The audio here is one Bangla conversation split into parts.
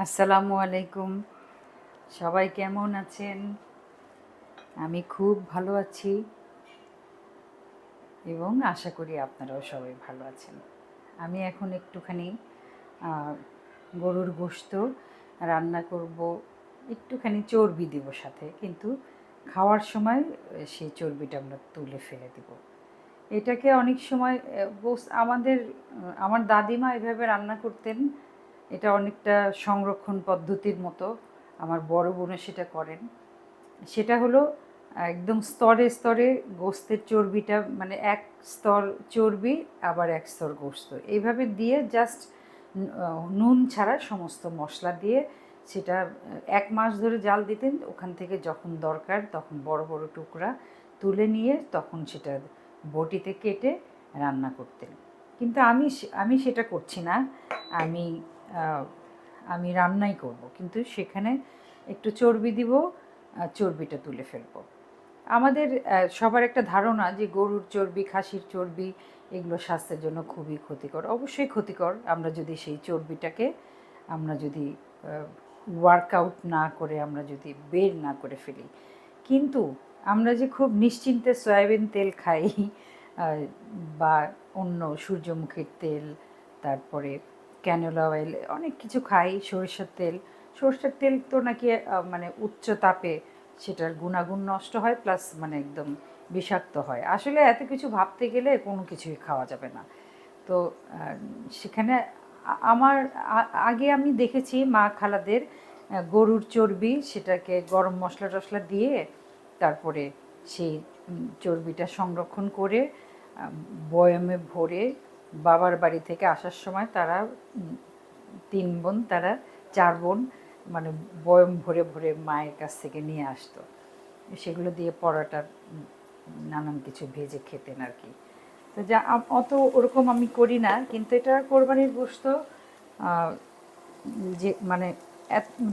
আসসালামু আলাইকুম। সবাই কেমন আছেন? আমি খুব ভালো আছি এবং আশা করি আপনারাও সবাই ভালো আছেন। আমি এখন একটুখানি আ গরুর গোশত রান্না করব, একটুখানি চর্বি দিব সাথে। কিন্তু খাওয়ার সময় সেই চর্বিটা আমরা তুলে ফেলে দিব। এটাকে অনেক সময় আমার দাদিমা এভাবে রান্না করতেন। এটা অনেকটা সংরক্ষণ পদ্ধতির মতো। আমার বড় বোনও সেটা করেন। সেটা হলো একদম স্তরে স্তরে গোস্তের চর্বিটা, মানে এক স্তর চর্বি আবার এক স্তর গোস্ত এইভাবে দিয়ে জাস্ট নুন ছাড়া সমস্ত মশলা দিয়ে সেটা 1 মাস ধরে জাল দিতেন। ওখান থেকে যখন দরকার তখন বড় বড় টুকরা তুলে নিয়ে তখন সেটা বটিতে কেটে রান্না করতেন। কিন্তু আমি সেটা করছি না। আমি আমি রান্নাই করব, কিন্তু সেখানে একটু চর্বি দিব, চর্বিটা তুলে ফেলবো। আমাদের সবার একটা ধারণা যে গরুর চর্বি, খাসির চর্বি এগুলো স্বাস্থ্যের জন্য খুবই ক্ষতিকর। অবশ্যই ক্ষতিকর। আমরা যদি সেই চর্বিটাকে আমরা যদি ওয়ার্কআউট না করে আমরা যদি বের না করে ফেলি। কিন্তু আমরা যে খুব নিশ্চিন্তে সয়াবিন তেল খাই, বা অন্য সূর্যমুখীর তেল, তারপরে ক্যানোলা অয়েল, অনেক কিছু খাই, সরষের তেল তো নাকি মানে উচ্চ তাপে সেটার গুণাগুণ নষ্ট হয়, প্লাস মানে একদম বিষাক্ত হয়। আসলে এত কিছু ভাবতে গেলে কোনো কিছুই খাওয়া যাবে না। তো সেখানে আমার আগে আমি দেখেছি মা খালাদের গরুর চর্বি সেটাকে গরম মশলা টশলা দিয়ে তারপরে সেই চর্বিটা সংরক্ষণ করে বয়ামে ভরে বাবার বাড়ি থেকে আসার সময় তারা 3 বোন, তারা 4 বোন, মানে বয়ম ভরে ভরে মায়ের কাছ থেকে নিয়ে আসতো। সেগুলো দিয়ে পরোটা নানান কিছু ভেজে খেতেন আর কি। তো যা অত ওরকম আমি করি না, কিন্তু এটা কোরবানির গোশত যে মানে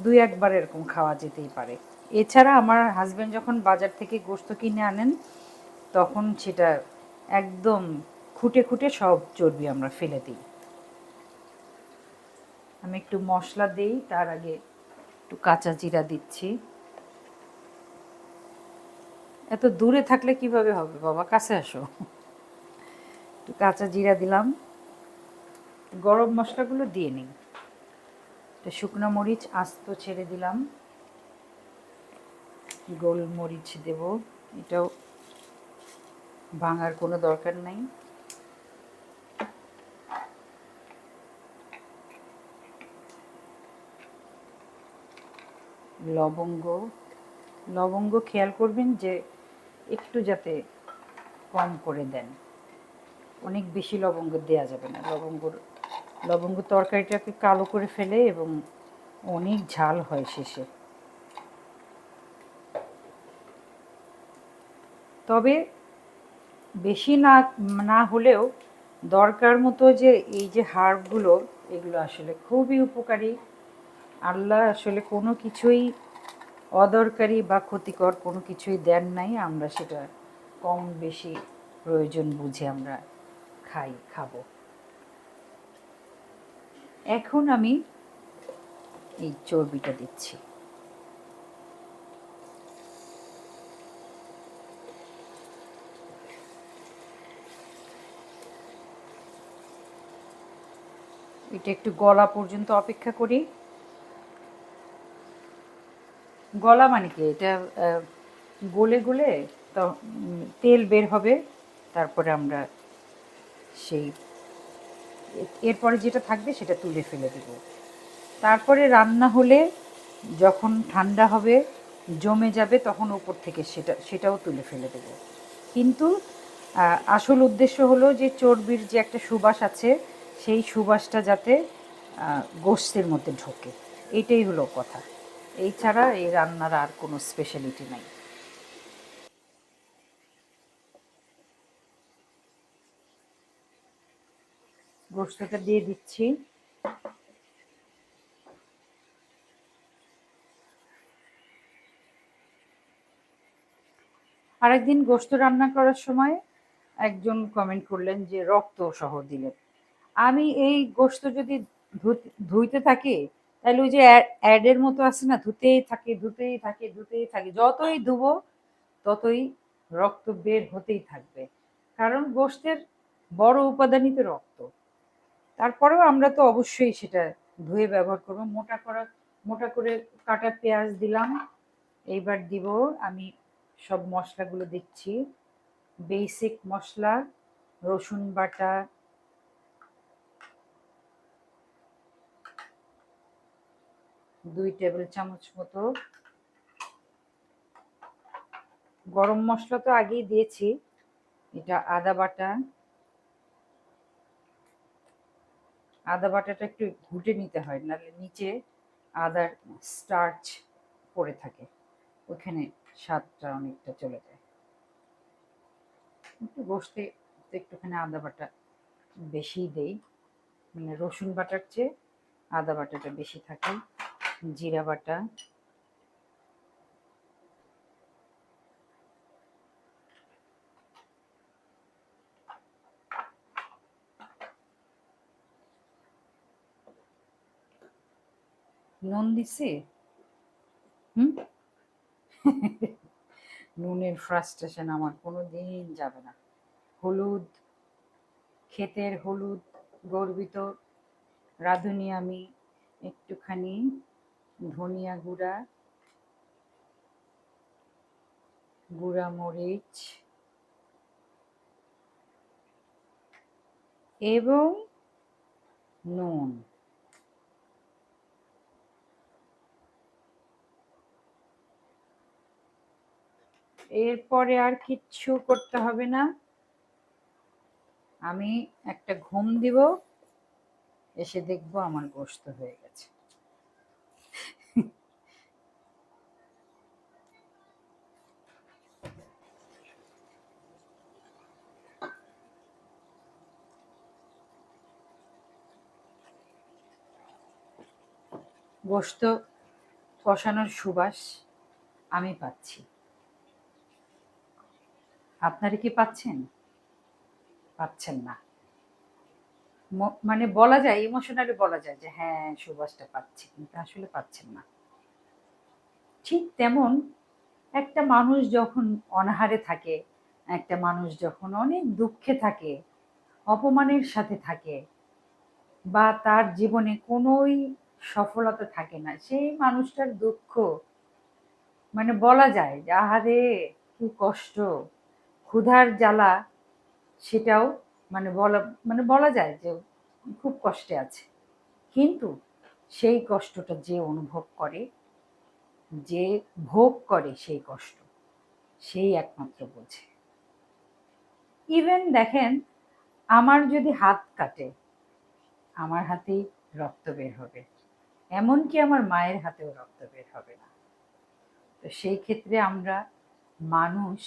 2-1 বার এরকম খাওয়া যেতেই পারে। এছাড়া আমার হাজব্যান্ড যখন বাজার থেকে গোশত কিনে আনেন তখন সেটা একদম খুঁটে খুঁটে সব চর্বি আমরা ফেলে দিই। আমি একটু মশলা দিই, তার আগে একটু কাঁচা জিরা দিচ্ছি। এত দূরে থাকলে কিভাবে হবে বাবা, কাছে আসো। একটু কাঁচা জিরা দিলাম, গরম মশলাগুলো দিয়ে নিই। তো শুকনো মরিচ আস্ত ছেড়ে দিলাম, গোলমরিচ দেব, এটাও ভাঙার কোনো দরকার নাই। লবঙ্গ, লবঙ্গ খেয়াল করবেন যে একটু যাতে কম করে দেন, অনেক বেশি লবঙ্গ দেওয়া যাবে না। লবঙ্গ তরকারিটাকে কালো করে ফেলে এবং অনেক ঝাল হয় শেষে। তবে বেশি না না হলেও দরকার মতো যে এই যে হার্বগুলো, এগুলো আসলে খুবই উপকারী। আল্লাহ আসলে কোনো কিছুই অদরকারি বা ক্ষতিকর কোনো কিছুই দেন নাই। আমরা সেটা কম বেশি প্রয়োজন বুঝে আমরা খাবো। এখন আমি এই চর্বিটা দিচ্ছি। এটা একটু গলা পর্যন্ত অপেক্ষা করি। গলা মানে কি, এটা গলে গলে তো তেল বের হবে, তারপরে আমরা সেই এরপরে যেটা থাকবে সেটা তুলে ফেলে দেব। তারপরে রান্না হলে যখন ঠান্ডা হবে, জমে যাবে, তখন উপর থেকে সেটাও তুলে ফেলে দেব। কিন্তু আসল উদ্দেশ্য হলো যে চর্বির যে একটা সুবাস আছে, সেই সুবাসটা যাতে গোশতের মধ্যে ঢোকে, এইটাই হলো কথা। এই ছাড়া এই রান্নার আর কোনো স্পেশালিটি নাই। গোশতটা দিয়ে দিচ্ছি। আরেকদিন গোশত রান্না করার সময় একজন কমেন্ট করলেন যে রক্ত সহ দিলেন। আমি এই গোশত যদি ধুইতে থাকি তাহলে ওই যে অ্যাডের মতো আছে না, ধুতেই থাকে ধুতেই থাকে ধুতেই থাকে, যতই ধুবো ততই রক্ত বের হতেই থাকবে, কারণ গোশতের বড় উপাদানই তো রক্ত। তারপরেও আমরা তো অবশ্যই সেটা ধুয়ে ব্যবহার করবো। মোটা করে কাটা পেঁয়াজ দিলাম। এইবার দিব আমি সব মশলাগুলো দিচ্ছি। বেসিক মশলা, রসুন বাটা, 2 টেবিল চামচ মতো। গরম মশলা তো আগেই দিয়েছি। এটা আদা বাটা। আদা বাটাটা একটু ঘুটে নিতে হয়, নাহলে নিচে আদার স্টার্চ পড়ে থাকে, ওখানে স্বাদটা অনেকটা চলে যায়। একটু গোশতে একটুখানি আদা বাটা বেশি দেই, মানে রসুন বাটার চেয়ে আদা বাটাটা বেশি থাকে। জিরা বাটা, নুন দিছি। হুম। নুনের ফ্রাস্ট্রেশন আমার কোনো দিন যাবে না। হলুদ, ক্ষেতের হলুদ, গর্বিত রাঁধুনি আমি। একটুখানি ধনিয়া গুঁড়া, গুঁড়া মরিচ এবং নুন। এরপরে আর কিচ্ছু করতে হবে না। আমি একটা ঘুম দিব, এসে দেখবো আমার গোশত হয়ে গেছে। গোশত কষানোর সুবাস আমি পাচ্ছি। আপনারা কি পাচ্ছেন? পাচ্ছেন না। মানে বলা যায়, ইমোশনালি বলা যায় যে হ্যাঁ সুবাসটা পাচ্ছি, কিন্তু আসলে পাচ্ছেন না। ঠিক তেমন একটা মানুষ যখন অনাহারে থাকে, একটা মানুষ যখন অনেক দুঃখে থাকে, অপমানের সাথে থাকে, বা তার জীবনে কোনোই সফলতা থাকে না, সেই মানুষটার দুঃখ মানে বলা যায় যে আহারে কি কষ্ট, ক্ষুধার জ্বালা, সেটাও বলা যায় যে খুব কষ্টে আছে। কিন্তু সেই কষ্টটা যে অনুভব করে, যে ভোগ করে সেই কষ্ট, সেই একমাত্র বোঝে। ইভেন দেখেন, আমার যদি হাত কাটে, আমার হাতেই রক্ত বের হবে, এমনকি আমার মায়ের হাতেও রক্ত বের হবে না। তো সেই ক্ষেত্রে আমরা মানুষ,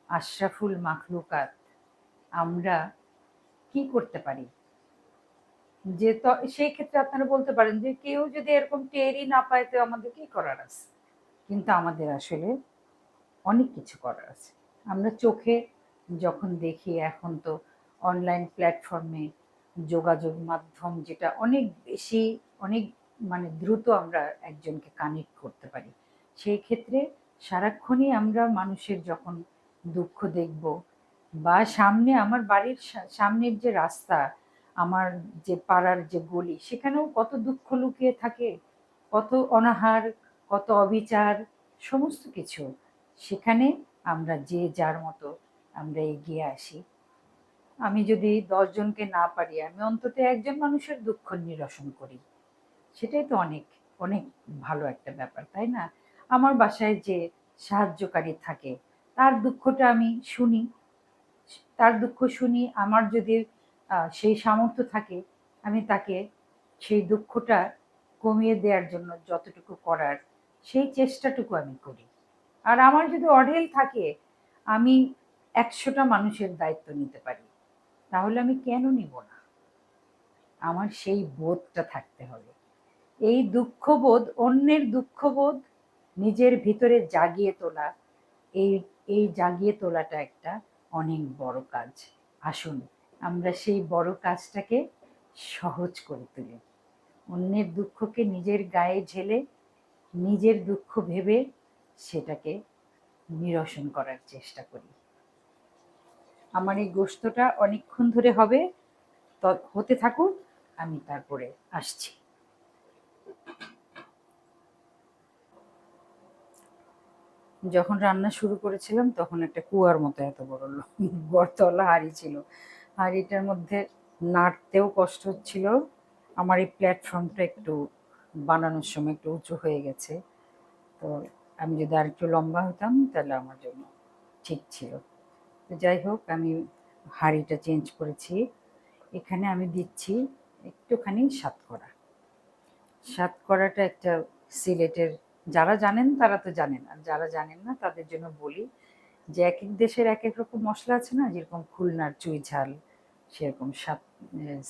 আশরাফুল মাখলুকাত, আমরা কি করতে পারি? যে তো সেই ক্ষেত্রে আপনারা বলতে পারেন যে কেউ যদি এরকম টেরই না পায় তো আমাদের কি করার আছে? কিন্তু আমাদের আসলে অনেক কিছু করার আছে। আমরা চোখে যখন দেখি, এখন তো অনলাইন প্ল্যাটফর্মে যোগাযোগ মাধ্যম যেটা অনেক বেশি, অনেক মানে দ্রুত আমরা একজনকে কানেক্ট করতে পারি। সেই ক্ষেত্রে সারাক্ষণই আমরা মানুষের যখন দুঃখ দেখব, বা সামনে আমার বাড়ির সামনের যে রাস্তা, আমার যে পাড়ার যে গলি, সেখানেও কত দুঃখ লুকিয়ে থাকে, কত অনাহার, কত অবিচার, সমস্ত কিছু। সেখানে আমরা যে যার মতো আমরা এগিয়ে আসি। আমি যদি 10 জনকে না পারি, আমি অন্তত একজন মানুষের দুঃখ নিরসন করি, সেটাই তো অনেক অনেক ভালো একটা ব্যাপার, তাই না? আমার বাসায় যে সাহায্যকারী থাকে, তার দুঃখটা আমি শুনি, তার দুঃখ শুনি। আমার যদি সেই সামর্থ্য থাকে, আমি তাকে সেই দুঃখটা কমিয়ে দেওয়ার জন্য যতটুকু করার, সেই চেষ্টাটুকু আমি করি। আর আমার যদি অঢেল থাকে, আমি 100টা মানুষের দায়িত্ব নিতে পারি, তাহলে আমি কেন নিব না? আমার সেই বোধটা থাকতে হবে। এই দুঃখবোধ, অন্যের দুঃখবোধ নিজের ভিতরে জাগিয়ে তোলা, এই এই জাগিয়ে তোলাটা একটা অনেক বড় কাজ। আসুন আমরা সেই বড় কাজটাকে সহজ করে তুলি। অন্যের দুঃখকে নিজের গায়ে ঢেলে নিজের দুঃখ ভেবে সেটাকে নিরসন করার চেষ্টা করি। আমার এই গোশতটা অনেকক্ষণ ধরে হবে, হতে থাকুক, আমি তারপরে আসছি। যখন রান্না শুরু করেছিলাম তখন একটা কুয়ার মতো এত বড় গর্তওয়ালা হাঁড়ি ছিল। হাঁড়িটার মধ্যে নাড়তেও কষ্ট হচ্ছিল। আমার এই প্ল্যাটফর্মটা একটু বানানোর সময় একটু উঁচু হয়ে গেছে, তো আমি যদি আর একটু লম্বা হতাম তাহলে আমার জন্য ঠিক ছিল। তো যাই হোক, আমি হাঁড়িটা চেঞ্জ করেছি। এখানে আমি দিচ্ছি একটুখানি সাতকরা। সাতকরাটা একটা সিলেটের, যারা জানেন তারা তো জানেন, আর যারা জানেন না তাদের জন্য বলি যে এক এক দেশের এক এক রকম মশলা আছে না, যেরকম খুলনার চুই ঝাল, সেরকম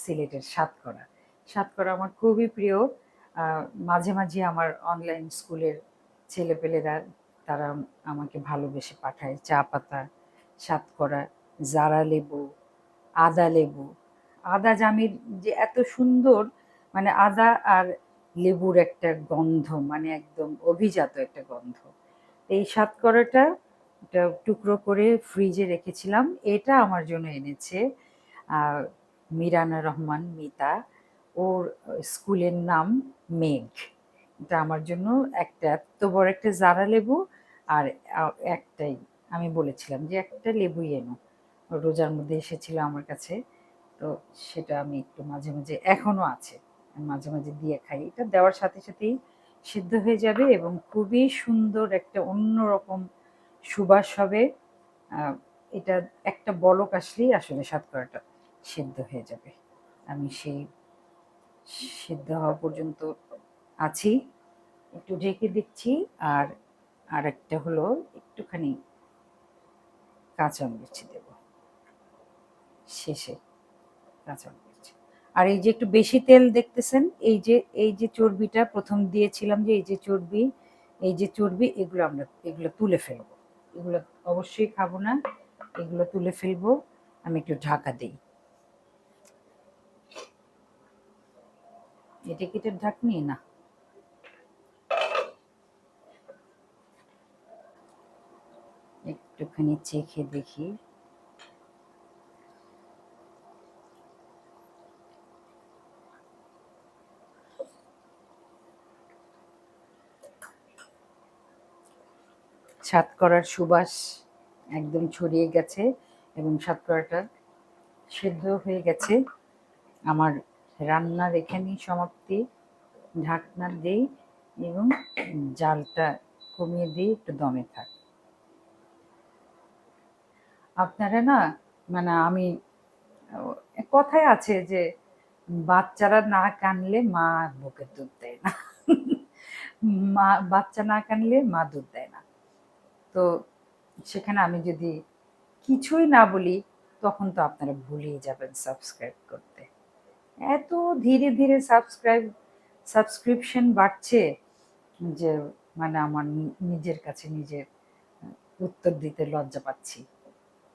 সিলেটের সাতকরা। সাতকরা আমার খুবই প্রিয়। মাঝে মাঝে আমার অনলাইন স্কুলের ছেলেপেলেরা তারা আমাকে ভালোবেসে পাঠায় চা পাতা, সাতকরা, জারা লেবু, আদা লেবু। আদা জামির যে এত সুন্দর, মানে আদা আর লেবুর একটা গন্ধ, মানে একদম অভিজাত একটা গন্ধ। এই সাতকরাটা এটা টুকরো করে ফ্রিজে রেখেছিলাম। এটা আমার জন্য এনেছে মিরানা রহমান মিতা। ওর স্কুলের নাম মেঘ। এটা আমার জন্য একটা এত বড় একটা জারা লেবু, আর একটাই আমি বলেছিলাম যে একটা লেবুই এনো। রোজার মধ্যে এসেছিল আমার কাছে, তো সেটা আমি একটু মাঝে মাঝে এখনো আছে, মাঝে মাঝে দিয়ে খাই। এটা দেওয়ার সাথে সাথেই সিদ্ধ হয়ে যাবে এবং খুবই সুন্দর একটা অন্যরকম সুবাস হবে। এটা একটা বলক আসলেই আসলে সাতকরাটা সিদ্ধ হয়ে যাবে। আমি সেই সিদ্ধ হওয়া পর্যন্ত আছি, একটু ঢেকে দিচ্ছি। আর আরেকটা হলো একটুখানি কাঁচামরিচ দেব শেষে, কাঁচামরিচ। আর এই যে একটু বেশি তেল দেখতেছেন, এই যে চর্বিটা প্রথম দিয়েছিলাম, যে এই যে চর্বি, এগুলো তুলে ফেলবো। এগুলো অবশ্যই খাবো না, এগুলো তুলে ফেলবো। আমি একটু ঢাকা দিই। এটা কি এটার ঢাকনি না? একটুখানি চেখে দেখি। সাতকরার সুবাস একদম ছড়িয়ে গেছে এবং সাতকরাটা সেদ্ধ হয়ে গেছে। আমার রান্নার এখানেই সমাপ্তি। ঢাকনা দেই এবং জালটা কমিয়ে দিই, একটু দমে থাক। আপনারা না, মানে আমি, কথায় আছে যে বাচ্চারা না কানলে মা বুকের দুধ দেয় না। বাচ্চা না কানলে মা দুধ দেয় না। তো সেখানে আমি যদি কিছুই না বলি তখন তো আপনারা ভুলেই যাবেন সাবস্ক্রাইব করতে। এত ধীরে ধীরে সাবস্ক্রিপশন বাড়ছে যে মানে আমার নিজের কাছে নিজের উত্তর দিতে লজ্জা পাচ্ছি।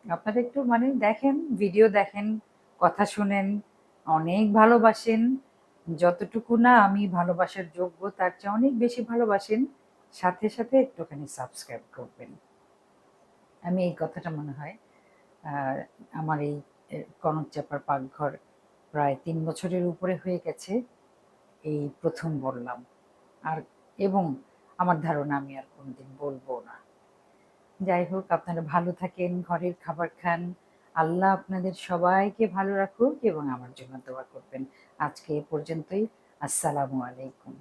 আপনারা একটু মানে দেখেন, ভিডিও দেখেন, কথা শোনেন, অনেক ভালোবাসেন। যতটুকু না আমি ভালোবাসার যোগ্য তার চেয়ে অনেক বেশি ভালোবাসেন, সাথে সাথে একটুখানি সাবস্ক্রাইব করবেন। আমি এই কথাটা মনে হয় আমার এই কনক চাপার পাকঘর প্রায় ৩ বছরের উপরে হয়ে গেছে, এই প্রথম বললাম। আর এবং আমার ধারণা আমি আর কোনোদিন বলবো না। যাই হোক, আপনারা ভালো থাকেন, ঘরের খাবার খান। আল্লাহ আপনাদের সবাইকে ভালো রাখুক এবং আমার জন্য দোয়া করবেন। আজকে এ পর্যন্তই। আসসালামু আলাইকুম।